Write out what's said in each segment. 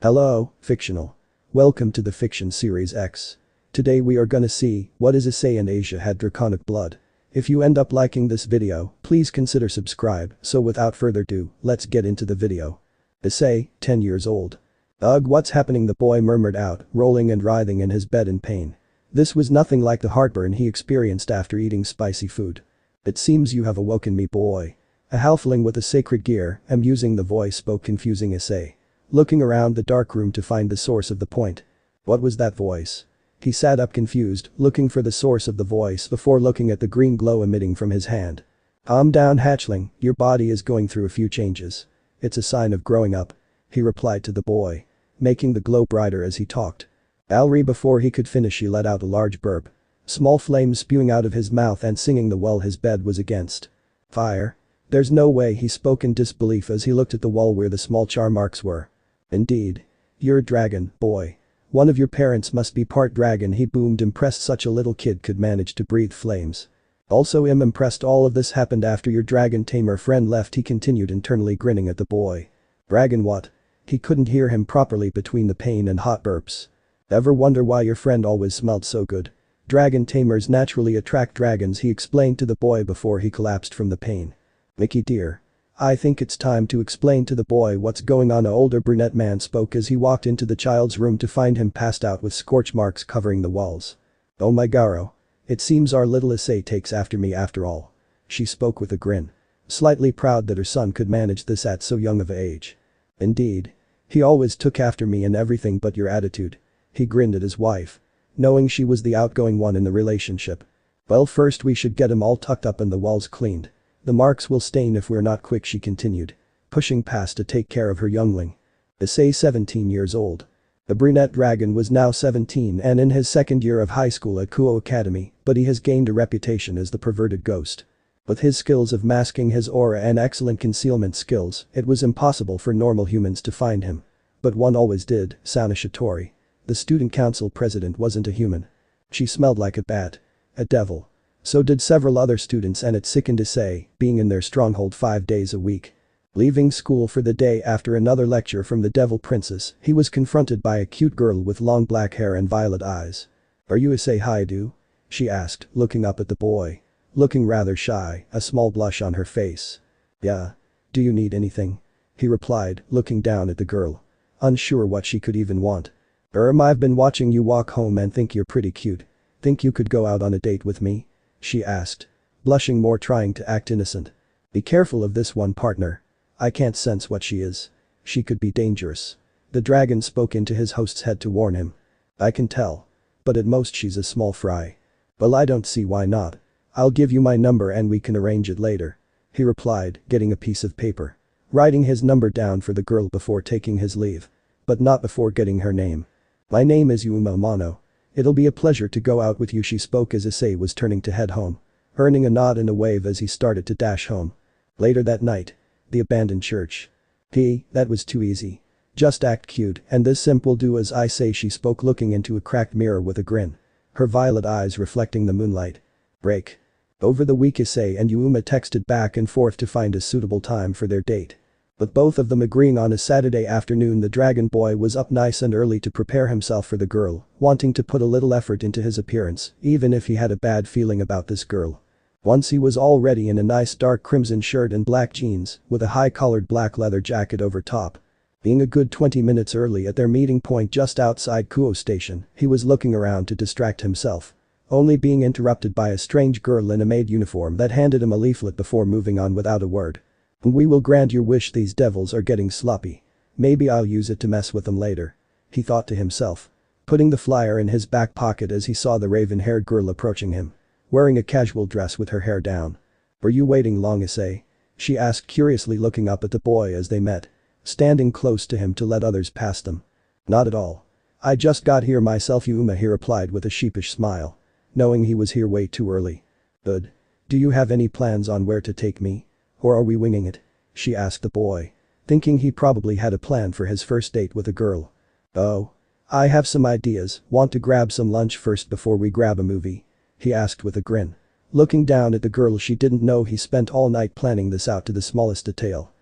Hello, fictional. Welcome to the Fiction Series X. Today we are gonna see what is Issei and Asia had draconic blood. If you end up liking this video, please consider subscribe, so without further ado, let's get into the video. Issei, 10 years old. Ugh, what's happening, the boy murmured out, rolling and writhing in his bed in pain. This was nothing like the heartburn he experienced after eating spicy food. It seems you have awoken me, boy. A halfling with a sacred gear, amusing the voice spoke, confusing Issei. Looking around the dark room to find the source of the point. What was that voice? He sat up confused, looking for the source of the voice before looking at the green glow emitting from his hand. Calm down, hatchling, your body is going through a few changes. It's a sign of growing up, he replied to the boy, making the glow brighter as he talked. Before he could finish, he let out a large burp. Small flames spewing out of his mouth and singing the wall his bed was against. Fire? There's no way, he spoke in disbelief as he looked at the wall where the small char marks were. Indeed. You're a dragon, boy. One of your parents must be part dragon, he boomed, impressed such a little kid could manage to breathe flames. Also I'm impressed all of this happened after your dragon tamer friend left, he continued, internally grinning at the boy. Dragon what? He couldn't hear him properly between the pain and hot burps. Ever wonder why your friend always smelled so good? Dragon tamers naturally attract dragons, he explained to the boy before he collapsed from the pain. Mickey dear. I think it's time to explain to the boy what's going on, an older brunette man spoke as he walked into the child's room to find him passed out with scorch marks covering the walls. Oh my Garo. It seems our little Issei takes after me after all. She spoke with a grin. Slightly proud that her son could manage this at so young of an age. Indeed. He always took after me in everything but your attitude. He grinned at his wife. Knowing she was the outgoing one in the relationship. Well, first we should get him all tucked up and the walls cleaned. The marks will stain if we're not quick, she continued, pushing past to take care of her youngling. Issei, 17 years old. The brunette dragon was now 17 and in his second year of high school at Kuo Academy, but he has gained a reputation as the perverted ghost. With his skills of masking his aura and excellent concealment skills, it was impossible for normal humans to find him. But one always did, Sana Shitori. The student council president wasn't a human. She smelled like a bat. A devil. So did several other students, and it sickened Issei, being in their stronghold 5 days a week. Leaving school for the day after another lecture from the Devil Princess, he was confronted by a cute girl with long black hair and violet eyes. Are you Issei Haidu? She asked, looking up at the boy. Looking rather shy, a small blush on her face. Yeah. Do you need anything? He replied, looking down at the girl. Unsure what she could even want. I've been watching you walk home and think you're pretty cute. Think you could go out on a date with me? She asked. Blushing more, trying to act innocent. Be careful of this one, partner. I can't sense what she is. She could be dangerous. The dragon spoke into his host's head to warn him. I can tell. But at most she's a small fry. Well, I don't see why not. I'll give you my number and we can arrange it later. He replied, getting a piece of paper. Writing his number down for the girl before taking his leave. But not before getting her name. My name is Yuma Amano. It'll be a pleasure to go out with you, she spoke as Issei was turning to head home. Earning a nod and a wave as he started to dash home. Later that night. The abandoned church. That was too easy. Just act cute and this simp will do as I say, she spoke, looking into a cracked mirror with a grin. Her violet eyes reflecting the moonlight. Break. Over the week Issei and Yuma texted back and forth to find a suitable time for their date. With both of them agreeing on a Saturday afternoon, the dragon boy was up nice and early to prepare himself for the girl, wanting to put a little effort into his appearance, even if he had a bad feeling about this girl. Once he was all ready in a nice dark crimson shirt and black jeans, with a high-collared black leather jacket over top. Being a good 20 minutes early at their meeting point just outside Kuo Station, he was looking around to distract himself. Only being interrupted by a strange girl in a maid uniform that handed him a leaflet before moving on without a word. We will grant your wish, these devils are getting sloppy. Maybe I'll use it to mess with them later. He thought to himself. Putting the flyer in his back pocket as he saw the raven-haired girl approaching him. Wearing a casual dress with her hair down. Were you waiting long, Issei? She asked curiously, looking up at the boy as they met. Standing close to him to let others pass them. Not at all. I just got here myself, Yuma, he replied with a sheepish smile. Knowing he was here way too early. Good. Do you have any plans on where to take me? Or are we winging it? She asked the boy. Thinking he probably had a plan for his first date with a girl. Oh. I have some ideas, want to grab some lunch first before we grab a movie? He asked with a grin. Looking down at the girl, she didn't know he spent all night planning this out to the smallest detail.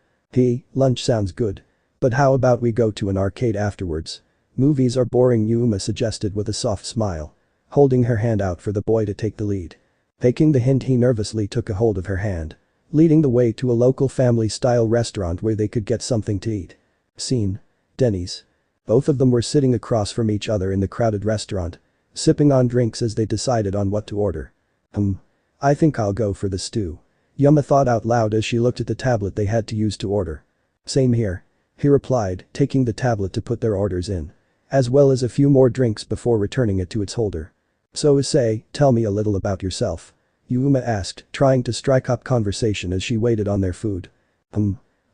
Lunch sounds good. But how about we go to an arcade afterwards? Movies are boring, Yuma suggested with a soft smile. Holding her hand out for the boy to take the lead. Taking the hint, he nervously took a hold of her hand. Leading the way to a local family-style restaurant where they could get something to eat. Scene. Denny's. Both of them were sitting across from each other in the crowded restaurant. Sipping on drinks as they decided on what to order. I think I'll go for the stew. Yuma thought out loud as she looked at the tablet they had to use to order. Same here. He replied, taking the tablet to put their orders in. As well as a few more drinks before returning it to its holder. So Issei, tell me a little about yourself. Yuma asked, trying to strike up conversation as she waited on their food.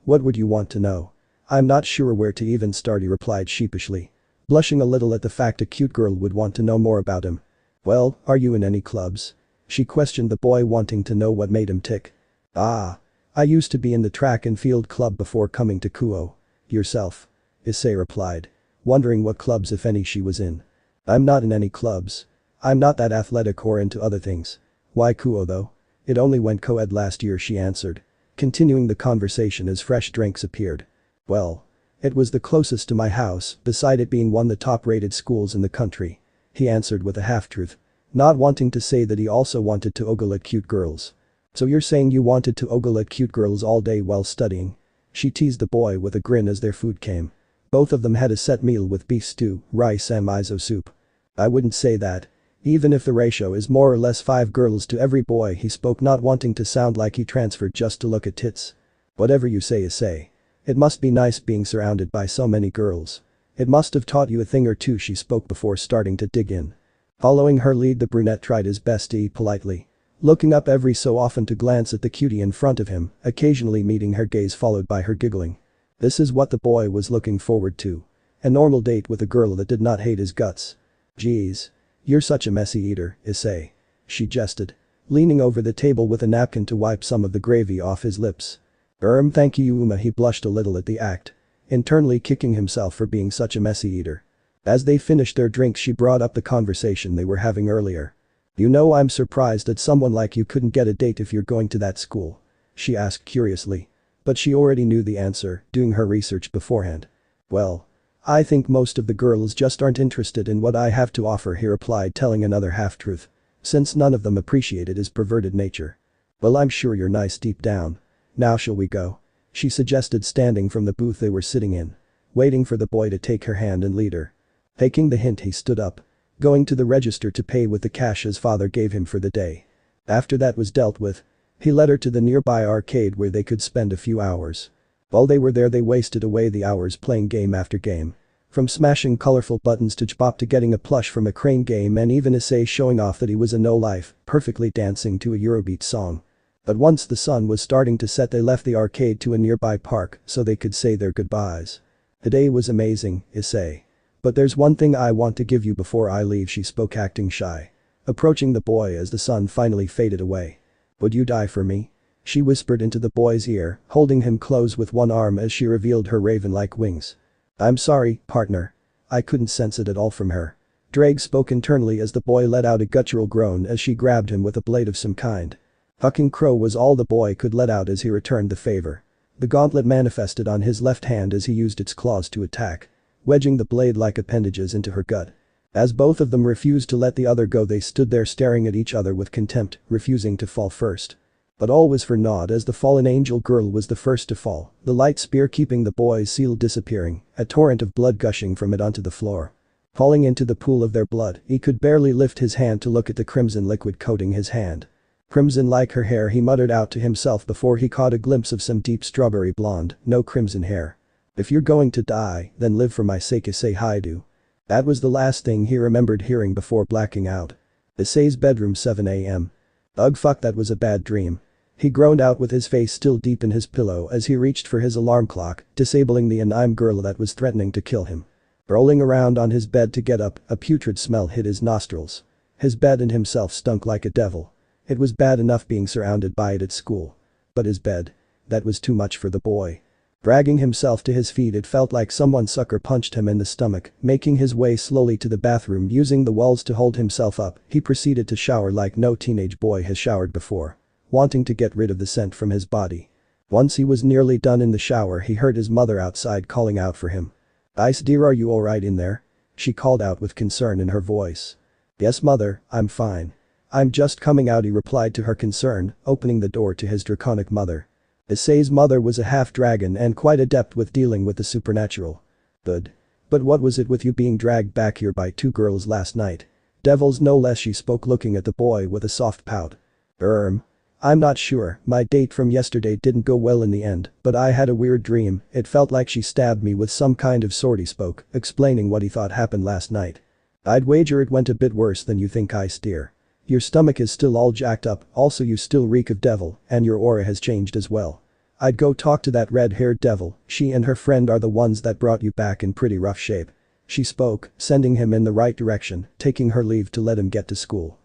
What would you want to know? I'm not sure where to even start, he replied sheepishly. Blushing a little at the fact a cute girl would want to know more about him. Well, are you in any clubs? She questioned the boy, wanting to know what made him tick. I used to be in the track and field club before coming to Kuo. Yourself? Issei replied. Wondering what clubs if any she was in. I'm not in any clubs. I'm not that athletic or into other things. Why Kuo though? It only went co-ed last year, she answered. Continuing the conversation as fresh drinks appeared. Well. It was the closest to my house, beside it being one of the top-rated schools in the country. He answered with a half-truth. Not wanting to say that he also wanted to ogle at cute girls. So you're saying you wanted to ogle at cute girls all day while studying? She teased the boy with a grin as their food came. Both of them had a set meal with beef stew, rice and miso soup. I wouldn't say that. Even if the ratio is more or less 5 girls to every boy, he spoke, not wanting to sound like he transferred just to look at tits. Whatever you say, Issei. It must be nice being surrounded by so many girls. It must have taught you a thing or two, she spoke before starting to dig in. Following her lead, the brunette tried his best to eat politely. Looking up every so often to glance at the cutie in front of him, occasionally meeting her gaze followed by her giggling. This is what the boy was looking forward to. A normal date with a girl that did not hate his guts. Geez. You're such a messy eater, Issei. She jested. Leaning over the table with a napkin to wipe some of the gravy off his lips. Thank you, Yuma. He blushed a little at the act. Internally kicking himself for being such a messy eater. As they finished their drinks, she brought up the conversation they were having earlier. You know, I'm surprised that someone like you couldn't get a date if you're going to that school. She asked curiously. But she already knew the answer, doing her research beforehand. Well. I think most of the girls just aren't interested in what I have to offer, he replied, telling another half-truth. Since none of them appreciated his perverted nature. Well, I'm sure you're nice deep down. Now shall we go? She suggested, standing from the booth they were sitting in. Waiting for the boy to take her hand and lead her. Taking the hint, he stood up. Going to the register to pay with the cash his father gave him for the day. After that was dealt with. He led her to the nearby arcade where they could spend a few hours. While they were there, they wasted away the hours playing game after game. From smashing colorful buttons to chbop to getting a plush from a crane game, and even Issei showing off that he was a no-life, perfectly dancing to a Eurobeat song. But once the sun was starting to set, they left the arcade to a nearby park so they could say their goodbyes. The day was amazing, Issei. But there's one thing I want to give you before I leave, she spoke, acting shy. Approaching the boy as the sun finally faded away. Would you die for me? She whispered into the boy's ear, holding him close with one arm as she revealed her raven-like wings. I'm sorry, partner. I couldn't sense it at all from her. Ddraig spoke internally as the boy let out a guttural groan as she grabbed him with a blade of some kind. Fucking crow was all the boy could let out as he returned the favor. The gauntlet manifested on his left hand as he used its claws to attack. Wedging the blade-like appendages into her gut. As both of them refused to let the other go, they stood there staring at each other with contempt, refusing to fall first. But all was for naught as the fallen angel girl was the first to fall, the light spear keeping the boy's seal disappearing, a torrent of blood gushing from it onto the floor. Falling into the pool of their blood, he could barely lift his hand to look at the crimson liquid coating his hand. Crimson like her hair, he muttered out to himself before he caught a glimpse of some deep strawberry blonde, no crimson hair. If you're going to die, then live for my sake, Issei Haidu. That was the last thing he remembered hearing before blacking out. Issei's bedroom, 7 a.m. Ugh, fuck, that was a bad dream. He groaned out with his face still deep in his pillow as he reached for his alarm clock, disabling the anime girl that was threatening to kill him. Rolling around on his bed to get up, a putrid smell hit his nostrils. His bed and himself stunk like a devil. It was bad enough being surrounded by it at school. But his bed. That was too much for the boy. Dragging himself to his feet, it felt like someone sucker punched him in the stomach, making his way slowly to the bathroom using the walls to hold himself up. He proceeded to shower like no teenage boy has showered before. Wanting to get rid of the scent from his body. Once he was nearly done in the shower he heard his mother outside calling out for him. "Ice dear, are you alright in there?" She called out with concern in her voice. "Yes mother, I'm fine. I'm just coming out," he replied to her concern, opening the door to his draconic mother. Issei's mother was a half-dragon and quite adept with dealing with the supernatural. Good. But what was it with you being dragged back here by two girls last night? Devils no less, she spoke, looking at the boy with a soft pout. I'm not sure, my date from yesterday didn't go well in the end, but I had a weird dream, it felt like she stabbed me with some kind of sword, he spoke, explaining what he thought happened last night. "I'd wager it went a bit worse than you think, Ice dear. Your stomach is still all jacked up, also you still reek of devil, and your aura has changed as well. I'd go talk to that red-haired devil, she and her friend are the ones that brought you back in pretty rough shape." She spoke, sending him in the right direction, taking her leave to let him get to school.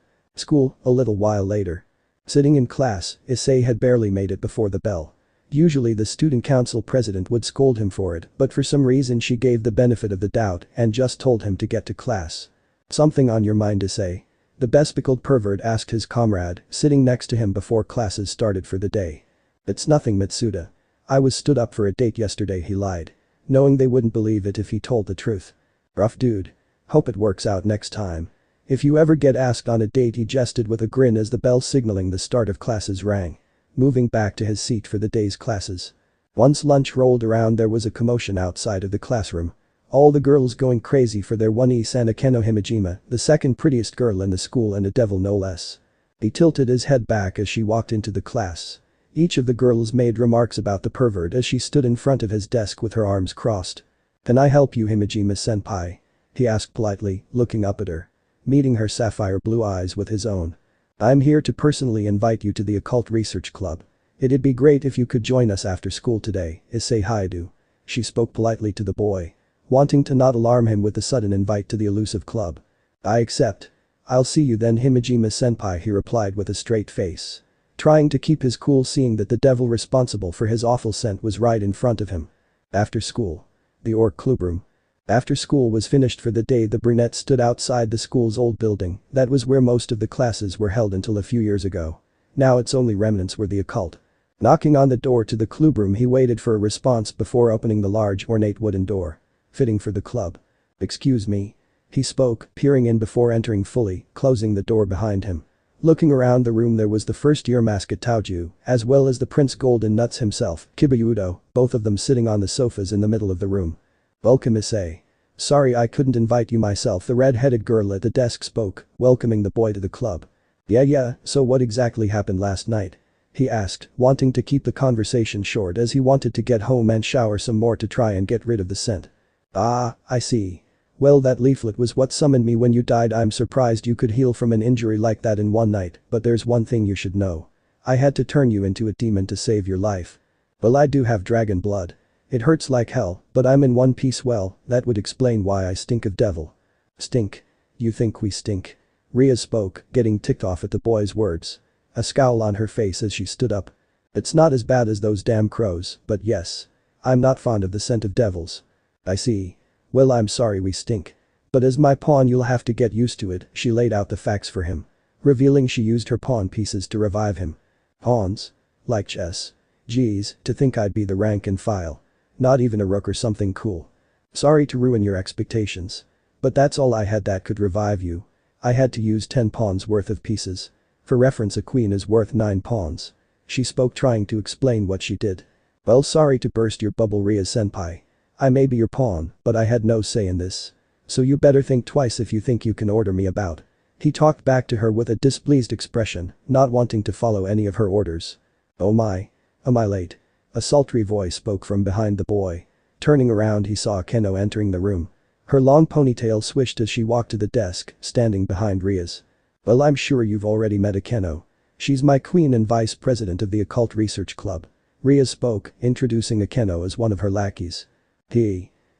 A little while later. Sitting in class, Issei had barely made it before the bell. Usually the student council president would scold him for it, but for some reason she gave the benefit of the doubt and just told him to get to class. "Something on your mind, Issei?" the bespectacled pervert asked his comrade, sitting next to him before classes started for the day. "It's nothing, Mitsuda. I was stood up for a date yesterday," he lied. Knowing they wouldn't believe it if he told the truth. "Rough dude. Hope it works out next time. If you ever get asked on a date," he jested with a grin as the bell signaling the start of classes rang. Moving back to his seat for the day's classes. Once lunch rolled around there was a commotion outside of the classroom. All the girls going crazy for their one Issei and YukiHimejima, the second prettiest girl in the school and a devil no less. He tilted his head back as she walked into the class. Each of the girls made remarks about the pervert as she stood in front of his desk with her arms crossed. "Can I help you, Himejima senpai?" he asked politely, looking up at her. Meeting her sapphire blue eyes with his own. "I'm here to personally invite you to the occult research club. It'd be great if you could join us after school today, Issei Haidu." She spoke politely to the boy. Wanting to not alarm him with the sudden invite to the elusive club. "I accept. I'll see you then, Himejima senpai," he replied with a straight face. Trying to keep his cool, seeing that the devil responsible for his awful scent was right in front of him. After school. The Orc Clubroom. After school was finished for the day, the brunette stood outside the school's old building. That was where most of the classes were held until a few years ago. Now its only remnants were the occult. Knocking on the door to the clubroom, he waited for a response before opening the large ornate wooden door. Fitting for the club. "Excuse me?" he spoke, peering in before entering fully, closing the door behind him. Looking around the room, there was the first-year mascot Taoju, as well as the Prince Golden Nuts himself, Kibayudo, both of them sitting on the sofas in the middle of the room. "Welcome, Issei. Sorry I couldn't invite you myself," the red-headed girl at the desk spoke, welcoming the boy to the club. Yeah, so what exactly happened last night?" he asked, wanting to keep the conversation short as he wanted to get home and shower some more to try and get rid of the scent. "Ah, I see. Well, that leaflet was what summoned me when you died. I'm surprised you could heal from an injury like that in one night, but there's one thing you should know. I had to turn you into a demon to save your life. Well, I do have dragon blood. It hurts like hell, but I'm in one piece. Well, that would explain why I stink of devil." "Stink? You think we stink?" Ria spoke, getting ticked off at the boy's words. A scowl on her face as she stood up. "It's not as bad as those damn crows, but yes. I'm not fond of the scent of devils." "I see. Well, I'm sorry we stink. But as my pawn you'll have to get used to it." She laid out the facts for him. Revealing she used her pawn pieces to revive him. "Pawns? Like chess? Geez, to think I'd be the rank and file. Not even a rook or something cool. Sorry to ruin your expectations. But that's all I had that could revive you. I had to use 10 pawns worth of pieces. For reference, a queen is worth 9 pawns." She spoke, trying to explain what she did. "Well, sorry to burst your bubble, Ria senpai. I may be your pawn, but I had no say in this. So you better think twice if you think you can order me about." He talked back to her with a displeased expression, not wanting to follow any of her orders. "Oh my. Am I late?" A sultry voice spoke from behind the boy. Turning around, he saw Keno entering the room. Her long ponytail swished as she walked to the desk, standing behind Ria's. "Well, I'm sure you've already met Akeno. She's my queen and vice president of the Occult Research Club." Ria spoke, introducing Akeno as one of her lackeys.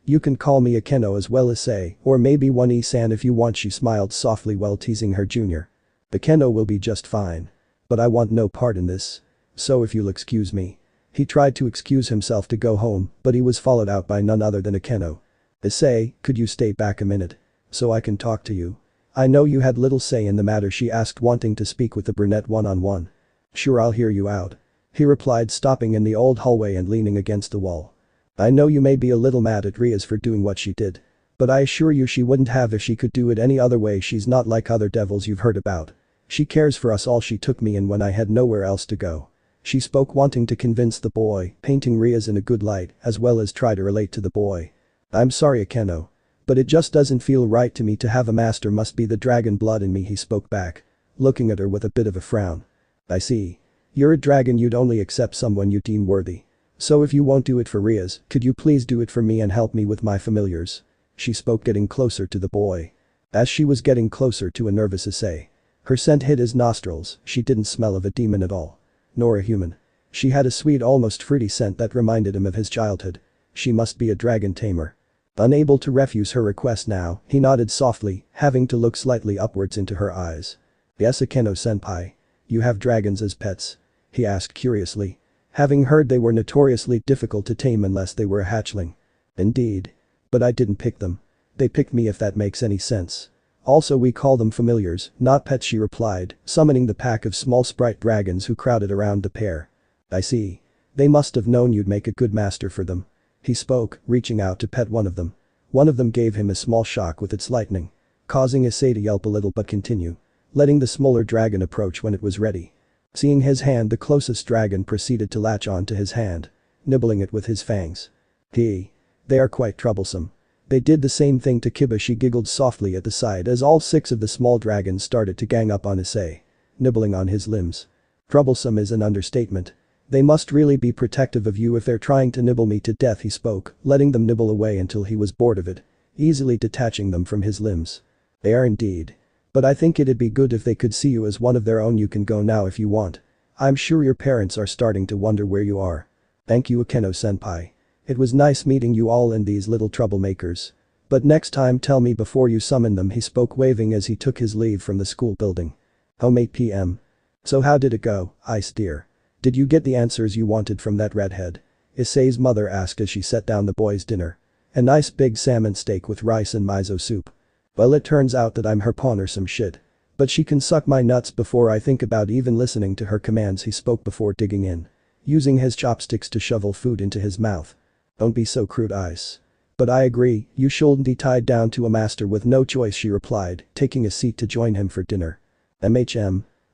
You can call me Akeno as well as Issei, or maybe one Issei if you want," she smiled softly while teasing her junior. "Akeno will be just fine. But I want no part in this. So if you'll excuse me." He tried to excuse himself to go home, but he was followed out by none other than Akeno. "Issei, could you stay back a minute? So I can talk to you? I know you had little say in the matter," she asked, wanting to speak with the brunette one-on-one. "Sure, I'll hear you out." he replied, stopping in the old hallway and leaning against the wall. I know you may be a little mad at Rias for doing what she did. But I assure you she wouldn't have if she could do it any other way. She's not like other devils you've heard about. She cares for us all. She took me in when I had nowhere else to go. She spoke, wanting to convince the boy, painting Rias in a good light, as well as try to relate to the boy. I'm sorry Akeno. But it just doesn't feel right to me to have a master. Must be the dragon blood in me, he spoke back, looking at her with a bit of a frown. I see. You're a dragon, you'd only accept someone you deem worthy. So if you won't do it for Rias, could you please do it for me and help me with my familiars? She spoke, getting closer to the boy. As she was getting closer to a nervous Issei, her scent hit his nostrils. She didn't smell of a demon at all. Nor a human. She had a sweet, almost fruity scent that reminded him of his childhood. She must be a dragon tamer. Unable to refuse her request now, he nodded softly, having to look slightly upwards into her eyes. Yes, Akeno-senpai. You have dragons as pets? He asked curiously. Having heard they were notoriously difficult to tame unless they were a hatchling. Indeed. But I didn't pick them. They picked me, if that makes any sense. Also, we call them familiars, not pets, she replied, summoning the pack of small sprite dragons who crowded around the pair. I see. They must have known you'd make a good master for them. He spoke, reaching out to pet one of them. One of them gave him a small shock with its lightning, causing Issei to yelp a little but continue, letting the smaller dragon approach when it was ready. Seeing his hand, the closest dragon proceeded to latch on to his hand, nibbling it with his fangs. They are quite troublesome. They did the same thing to Kiba, she giggled softly at the side as all 6 of the small dragons started to gang up on Issei, nibbling on his limbs. Troublesome is an understatement. They must really be protective of you if they're trying to nibble me to death, he spoke, letting them nibble away until he was bored of it, easily detaching them from his limbs. They are indeed. But I think it'd be good if they could see you as one of their own. You can go now if you want. I'm sure your parents are starting to wonder where you are. Thank you, Akeno-senpai. It was nice meeting you all and these little troublemakers. But next time tell me before you summon them, he spoke, waving as he took his leave from the school building. Home 8 p.m. So how did it go, Ice dear? Did you get the answers you wanted from that redhead? Issei's mother asked as she set down the boys' dinner. A nice big salmon steak with rice and miso soup. Well, it turns out that I'm her pawn or some shit. But she can suck my nuts before I think about even listening to her commands, he spoke before digging in, using his chopsticks to shovel food into his mouth. Don't be so crude, Ice. But I agree, you shouldn't be tied down to a master with no choice, she replied, taking a seat to join him for dinner.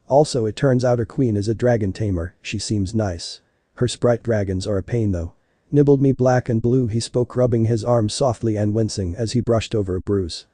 Also, it turns out her queen is a dragon tamer. She seems nice. Her sprite dragons are a pain though. Nibbled me black and blue, he spoke, rubbing his arm softly and wincing as he brushed over a bruise.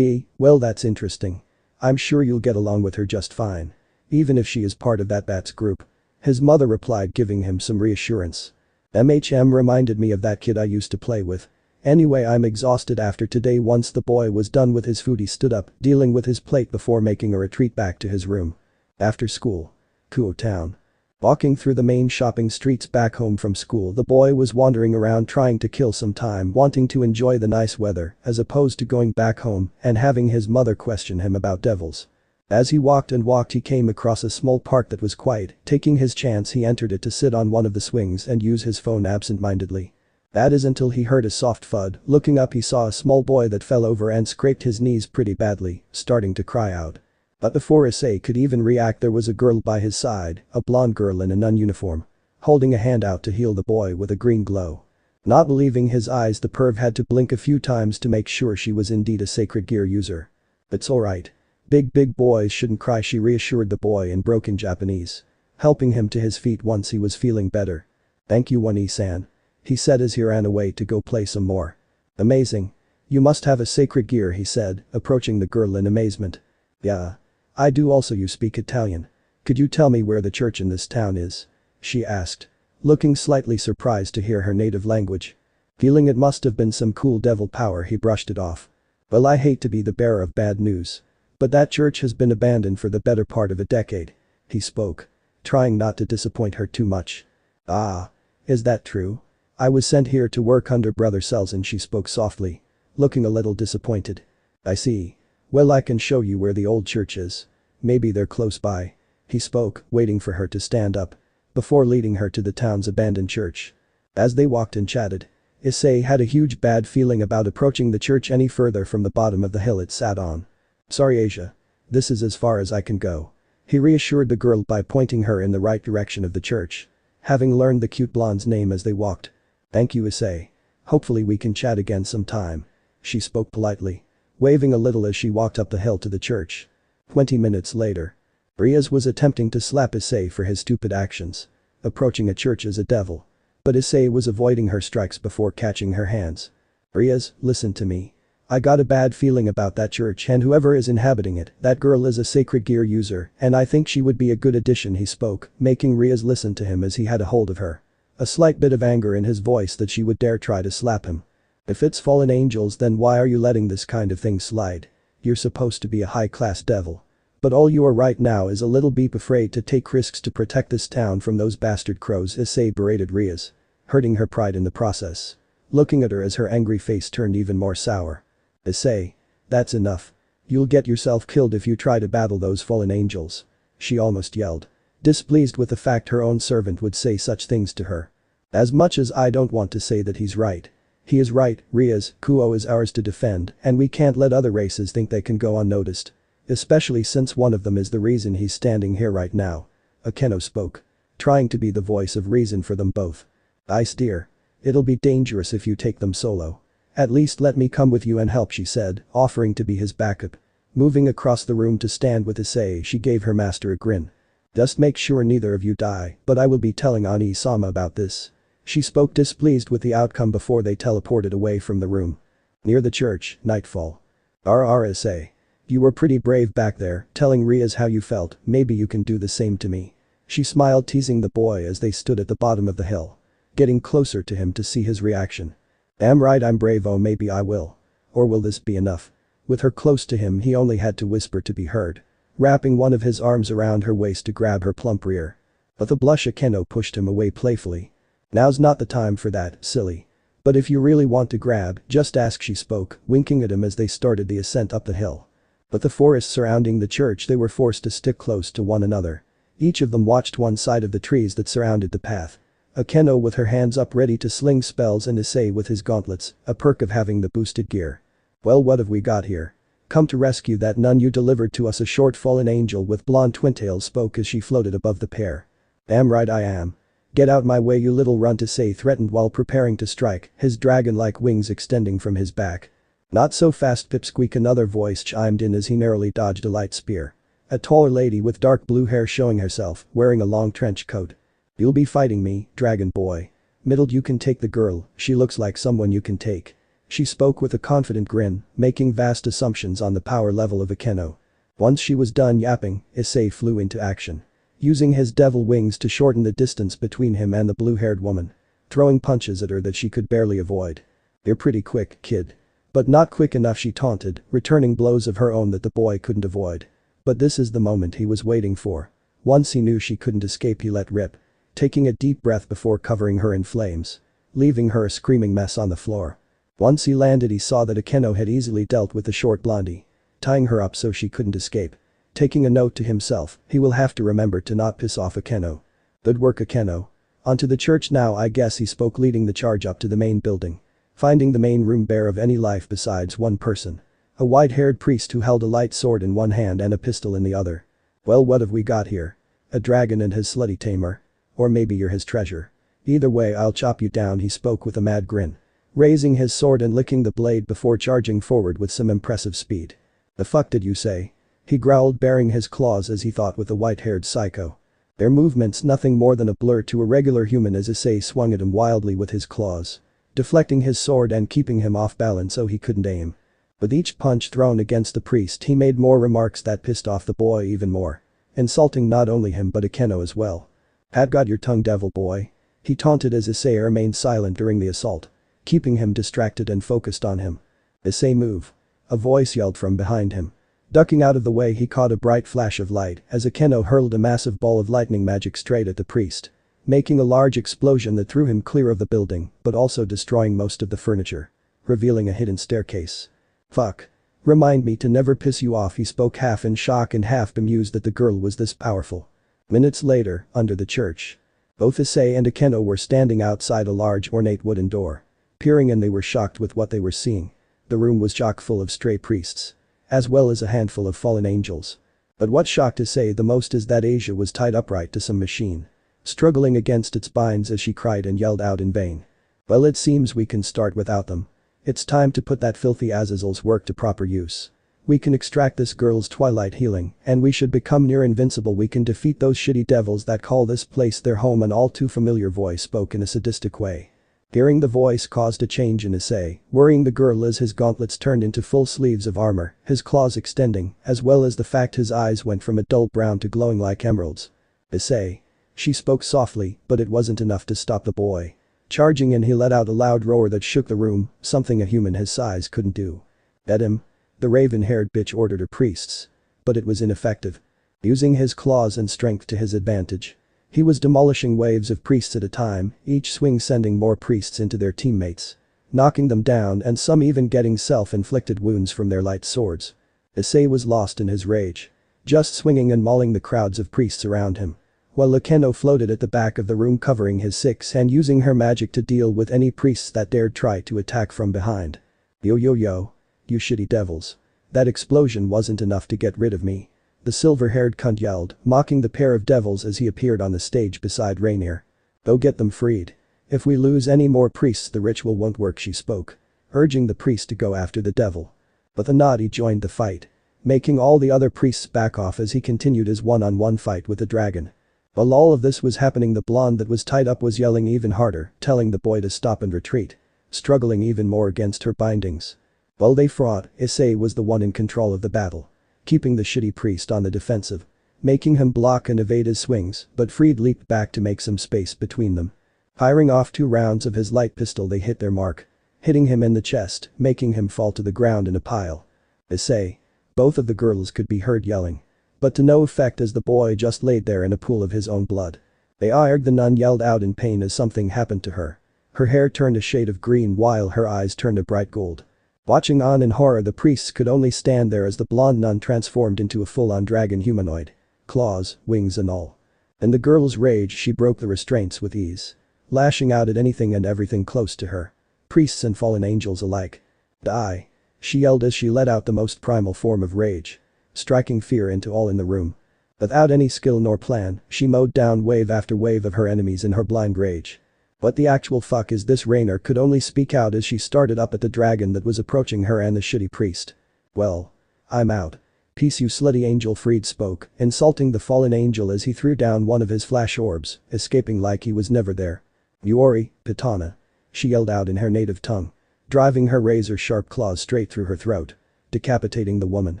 Well, that's interesting. I'm sure you'll get along with her just fine. Even if she is part of that bat's group. His mother replied, giving him some reassurance. Reminded me of that kid I used to play with. Anyway, I'm exhausted after today. Once the boy was done with his food, he stood up, dealing with his plate before making a retreat back to his room. After school. Kuo Town. Walking through the main shopping streets back home from school, the boy was wandering around trying to kill some time, wanting to enjoy the nice weather as opposed to going back home and having his mother question him about devils. As he walked and walked, he came across a small park that was quiet. Taking his chance, he entered it to sit on one of the swings and use his phone absent-mindedly. That is until he heard a soft thud. Looking up, he saw a small boy that fell over and scraped his knees pretty badly, starting to cry out. But before Issei could even react, there was a girl by his side, a blonde girl in a nun uniform, holding a hand out to heal the boy with a green glow. Not believing his eyes, the perv had to blink a few times to make sure she was indeed a sacred gear user. It's alright. Big boys shouldn't cry, she reassured the boy in broken Japanese, helping him to his feet once he was feeling better. Thank you, One-san, he said as he ran away to go play some more. Amazing. You must have a sacred gear, he said, approaching the girl in amazement. Yeah. I do. Also, you speak Italian. Could you tell me where the church in this town is? She asked, looking slightly surprised to hear her native language. Feeling it must have been some cool devil power, he brushed it off. Well, I hate to be the bearer of bad news. But that church has been abandoned for the better part of a decade. He spoke, trying not to disappoint her too much. Ah. Is that true? I was sent here to work under Brother Selzin, she spoke softly, looking a little disappointed. I see. Well, I can show you where the old church is. Maybe they're close by. He spoke, waiting for her to stand up, before leading her to the town's abandoned church. As they walked and chatted, Issei had a huge bad feeling about approaching the church any further from the bottom of the hill it sat on. Sorry, Asia. This is as far as I can go. He reassured the girl by pointing her in the right direction of the church. having learned the cute blonde's name as they walked. "Thank you, Issei. Hopefully we can chat again sometime." She spoke politely, waving a little as she walked up the hill to the church. 20 minutes later. Riaz was attempting to slap Issei for his stupid actions. Approaching a church as a devil. But Issei was avoiding her strikes before catching her hands. "Riaz, listen to me. I got a bad feeling about that church and whoever is inhabiting it. That girl is a sacred gear user and I think she would be a good addition," he spoke, making Riaz listen to him as he had a hold of her. A slight bit of anger in his voice that she would dare try to slap him. "If it's fallen angels then why are you letting this kind of thing slide? You're supposed to be a high-class devil. But all you are right now is a little bit afraid to take risks to protect this town from those bastard crows," Issei berated Riaz, hurting her pride in the process. Looking at her as her angry face turned even more sour. "Issei. That's enough. You'll get yourself killed if you try to battle those fallen angels," she almost yelled, displeased with the fact her own servant would say such things to her. "As much as I don't want to say that he's right. He is right, Riaz, Kuo is ours to defend and we can't let other races think they can go unnoticed. Especially since one of them is the reason he's standing here right now." Akeno spoke, trying to be the voice of reason for them both. "I steer. It'll be dangerous if you take them solo. At least let me come with you and help," she said, offering to be his backup. Moving across the room to stand with Issei, she gave her master a grin. "Just make sure neither of you die, but I will be telling Ani-sama about this." She spoke displeased with the outcome before they teleported away from the room. Near the church, nightfall. Issei. You were pretty brave back there, telling Riaz how you felt, maybe you can do the same to me." She smiled, teasing the boy as they stood at the bottom of the hill. Getting closer to him to see his reaction. "Damn right I'm brave, oh maybe I will. Or will this be enough?" With her close to him he only had to whisper to be heard. Wrapping one of his arms around her waist to grab her plump rear. But the blush Akeno pushed him away playfully. "Now's not the time for that, silly. But if you really want to grab, just ask," she spoke, winking at him as they started the ascent up the hill. But the forest surrounding the church, they were forced to stick close to one another. Each of them watched one side of the trees that surrounded the path. Akeno with her hands up ready to sling spells and Issei with his gauntlets, a perk of having the boosted gear. "Well, what have we got here? Come to rescue that nun you delivered to us," a short fallen angel with blonde twintails spoke as she floated above the pair. "Damn right I am. Get out my way you little runt," Issei threatened while preparing to strike, his dragon-like wings extending from his back. "Not so fast, pipsqueak," another voice chimed in as he narrowly dodged a light spear. A taller lady with dark blue hair showing herself, wearing a long trench coat. "You'll be fighting me, dragon boy. Middled, you can take the girl, she looks like someone you can take." She spoke with a confident grin, making vast assumptions on the power level of Akeno. Once she was done yapping, Issei flew into action. Using his devil wings to shorten the distance between him and the blue-haired woman. Throwing punches at her that she could barely avoid. "You're pretty quick, kid. But not quick enough," she taunted, returning blows of her own that the boy couldn't avoid. But this is the moment he was waiting for. Once he knew she couldn't escape, he let rip. Taking a deep breath before covering her in flames. Leaving her a screaming mess on the floor. Once he landed, he saw that Akeno had easily dealt with the short blondie. Tying her up so she couldn't escape. Taking a note to himself, he will have to remember to not piss off Akeno. Good work, Akeno. Onto the church now, I guess, he spoke, leading the charge up to the main building. Finding the main room bare of any life besides one person. A white-haired priest who held a light sword in one hand and a pistol in the other. "Well, what have we got here? A dragon and his slutty tamer? Or maybe you're his treasure. Either way I'll chop you down," he spoke with a mad grin. Raising his sword and licking the blade before charging forward with some impressive speed. "The fuck did you say?" He growled, baring his claws as he thought with the white-haired psycho. Their movements nothing more than a blur to a regular human as Issei swung at him wildly with his claws. Deflecting his sword and keeping him off balance so he couldn't aim. With each punch thrown against the priest, he made more remarks that pissed off the boy even more. Insulting not only him but Akeno as well. "Had got your tongue, devil boy." He taunted as Issei remained silent during the assault. Keeping him distracted and focused on him. "Issei, move." A voice yelled from behind him. Ducking out of the way, he caught a bright flash of light as Akeno hurled a massive ball of lightning magic straight at the priest. Making a large explosion that threw him clear of the building, but also destroying most of the furniture. Revealing a hidden staircase. "Fuck. Remind me to never piss you off," he spoke, half in shock and half bemused that the girl was this powerful. Minutes later, under the church. Both Issei and Akeno were standing outside a large ornate wooden door. Peering in, they were shocked with what they were seeing. The room was chock full of stray priests. As well as a handful of fallen angels. But what shocked Issei the most is that Asia was tied upright to some machine. struggling against its binds as she cried and yelled out in vain. Well, it seems we can start without them. It's time to put that filthy Azazel's work to proper use. We can extract this girl's twilight healing, and we should become near invincible. We can defeat those shitty devils that call this place their home. An all too familiar voice spoke in a sadistic way. Hearing the voice caused a change in Issei, worrying the girl as his gauntlets turned into full sleeves of armor, his claws extending, as well as the fact his eyes went from a dull brown to glowing like emeralds. Issei. She spoke softly, but it wasn't enough to stop the boy. Charging in, he let out a loud roar that shook the room, something a human his size couldn't do. "At him!" The raven-haired bitch ordered her priests. But it was ineffective. Using his claws and strength to his advantage, he was demolishing waves of priests at a time, each swing sending more priests into their teammates, knocking them down and some even getting self-inflicted wounds from their light swords. Issei was lost in his rage, just swinging and mauling the crowds of priests around him, while Akeno floated at the back of the room covering his six and using her magic to deal with any priests that dared try to attack from behind. "Yo yo yo. You shitty devils. That explosion wasn't enough to get rid of me," the silver-haired cunt yelled, mocking the pair of devils as he appeared on the stage beside Rainier. "Go get them freed. If we lose any more priests the ritual won't work," she spoke, urging the priest to go after the devil. But the naughty joined the fight, making all the other priests back off as he continued his one-on-one fight with the dragon. While all of this was happening, the blonde that was tied up was yelling even harder, telling the boy to stop and retreat, struggling even more against her bindings. While they fought, Issei was the one in control of the battle, keeping the shitty priest on the defensive, making him block and evade his swings, but Freed leaped back to make some space between them. Firing off 2 rounds of his light pistol, they hit their mark, hitting him in the chest, making him fall to the ground in a pile. "Issei." Both of the girls could be heard yelling, but to no effect as the boy just laid there in a pool of his own blood. They aired. The nun yelled out in pain as something happened to her. Her hair turned a shade of green while her eyes turned a bright gold. Watching on in horror, the priests could only stand there as the blonde nun transformed into a full-on dragon humanoid. Claws, wings and all. In the girl's rage, she broke the restraints with ease, lashing out at anything and everything close to her. Priests and fallen angels alike. "Die!" she yelled as she let out the most primal form of rage, striking fear into all in the room. Without any skill nor plan, she mowed down wave after wave of her enemies in her blind rage. "What the actual fuck is this?" Rainier could only speak out as she started up at the dragon that was approaching her and the shitty priest. "Well, I'm out. Peace, you slutty angel," Freed spoke, insulting the fallen angel as he threw down one of his flash orbs, escaping like he was never there. "Yuori, Pitana," she yelled out in her native tongue, driving her razor-sharp claws straight through her throat, decapitating the woman.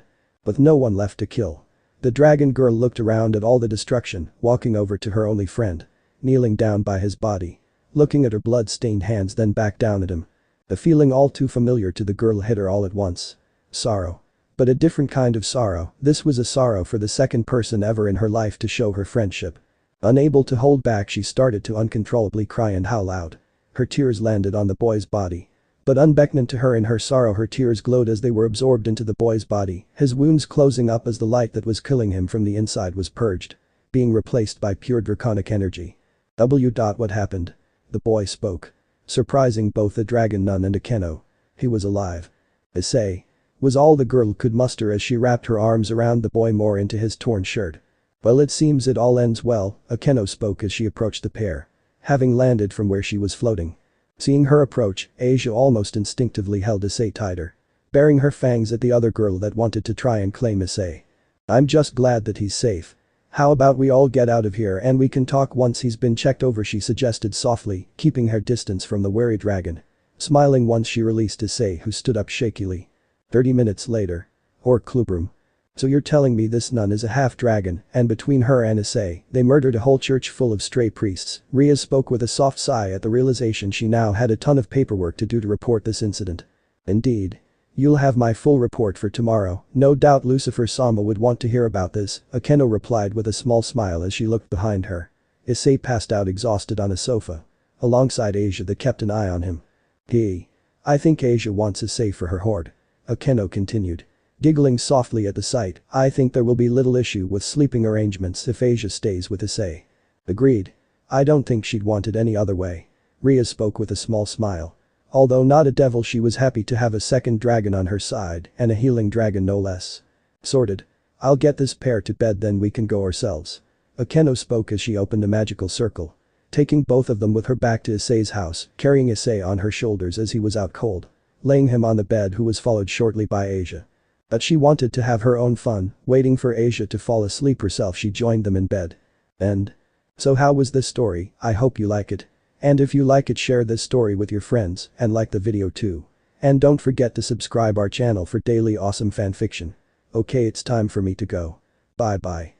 With no one left to kill, the dragon girl looked around at all the destruction, walking over to her only friend, kneeling down by his body, looking at her blood-stained hands, then back down at him. The feeling all too familiar to the girl hit her all at once. Sorrow. But a different kind of sorrow. This was a sorrow for the second person ever in her life to show her friendship. Unable to hold back, she started to uncontrollably cry and howl out. Her tears landed on the boy's body. But unbeknown to her, in her sorrow, her tears glowed as they were absorbed into the boy's body, his wounds closing up as the light that was killing him from the inside was purged, being replaced by pure draconic energy. What happened? The boy spoke, surprising both the dragon nun and Akeno. He was alive. "Issei," was all the girl could muster as she wrapped her arms around the boy more into his torn shirt. "Well, it seems it all ends well," Akeno spoke as she approached the pair, having landed from where she was floating. Seeing her approach, Asia almost instinctively held Issei tighter, baring her fangs at the other girl that wanted to try and claim Issei. "I'm just glad that he's safe. How about we all get out of here and we can talk once he's been checked over," she suggested softly, keeping her distance from the wary dragon. Smiling once she released Issei, who stood up shakily. 30 minutes later. Or Klubrum. "So you're telling me this nun is a half-dragon, and between her and Issei, they murdered a whole church full of stray priests?" Ria spoke with a soft sigh at the realization she now had a ton of paperwork to do to report this incident. "Indeed. You'll have my full report for tomorrow. No doubt Lucifer-sama would want to hear about this," Akeno replied with a small smile as she looked behind her. Issei passed out exhausted on a sofa, alongside Asia that kept an eye on him. I think Asia wants Issei for her hoard," Akeno continued, giggling softly at the sight. "I think there will be little issue with sleeping arrangements if Asia stays with Issei." "Agreed. I don't think she'd want it any other way." Ria spoke with a small smile. Although not a devil, she was happy to have a second dragon on her side, and a healing dragon no less. "Sorted. I'll get this pair to bed, then we can go ourselves." Akeno spoke as she opened a magical circle. Taking both of them with her back to Issei's house, carrying Issei on her shoulders as he was out cold. Laying him on the bed, who was followed shortly by Asia. But she wanted to have her own fun, waiting for Asia to fall asleep herself. She joined them in bed. And so how was this story? I hope you like it. And if you like it, share this story with your friends and like the video too. And don't forget to subscribe our channel for daily awesome fanfiction. Okay, it's time for me to go. Bye bye.